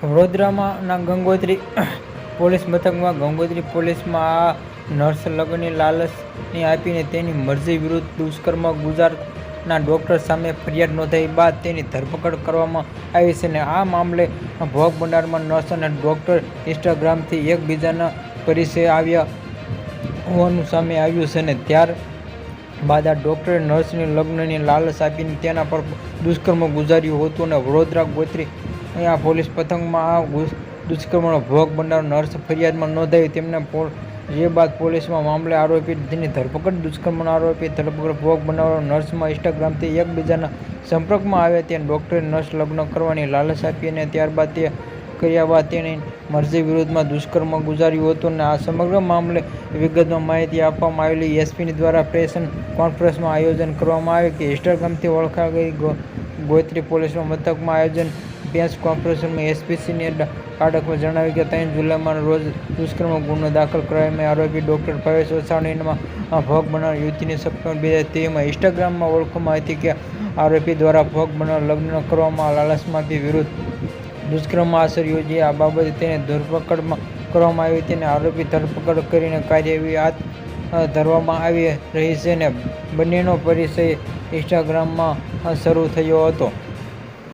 વડોદરાના ગંગોત્રી પોલીસ મથકમાં ગંગોત્રી પોલીસમાં આ નર્સ લગ્નની લાલચની આપીને તેની મરજી વિરુદ્ધ દુષ્કર્મ ગુજારનાર ડોક્ટર સામે ફરિયાદ નોંધાઈ બાદ તેની ધરપકડ કરવામાં આવી છે. આ મામલે ભોગ બનનાર નર્સ અને ડોક્ટર ઇન્સ્ટાગ્રામથી એકબીજાના પરિચય આવ્યા હોવાનું સામે આવ્યું છે. ત્યાર બાદ આ ડોક્ટરે નર્સની લગ્નની લાલચ આપીને તેના પર દુષ્કર્મ ગુજાર્યું હતું અને વડોદરા ગોત્રી પોલીસ મથકમાં આ દુષ્કર્મનો ભોગ બનનાર નર્સ ફરિયાદમાં નોંધાઈ. જે બાદ પોલીસમાં મામલે આરોપીની ધરપકડ દુષ્કર્મના આરોપી ધરપકડ ભોગ બનનાર નર્સમાં ઇન્સ્ટાગ્રામથી એકબીજાના સંપર્કમાં આવ્યા ત્યાં ડોક્ટરે નર્સ લગ્ન કરવાની લાલચ આપી અને ત્યારબાદ તે કર્યા બાદ તેની મરજી વિરુદ્ધમાં દુષ્કર્મ ગુજાર્યું હતું. આ સમગ્ર મામલે વિગતવાર માહિતી આપવામાં આવેલી એસપી દ્વારા પ્રેસ કોન્ફરન્સનું આયોજન કરવામાં આવ્યું કે ઇન્સ્ટાગ્રામથી ઓળખાઈ ગોત્રી પોલીસ મથકમાં આયોજન પ્રેસ કોન્ફરન્સમાં એસપીસીની કાળકમાં જણાવ્યું કે 3 જુલાઈના રોજ દુષ્કર્મ ગુનો દાખલ કરાયો. આરોપી ડોક્ટર ભાવેશ વસાણીમાં ભોગ બનનાર યુવતીની સપ્ટેમ્બર 2023માં ઇન્સ્ટાગ્રામમાં ઓળખવામાં હતી કે આરોપી દ્વારા ભોગ બનનાર લગ્ન કરવામાં લાલચમાં આપી વિરુદ્ધ દુષ્કર્મ આચર યોજી આ બાબતે તેની ધરપકડ કરવામાં આવી હતી. આરોપી ધરપકડ કરીને કાર્યવાહી હાથ ધરવામાં આવી રહી છે. બંનેનો પરિચય ઇન્સ્ટાગ્રામમાં શરૂ થયો હતો.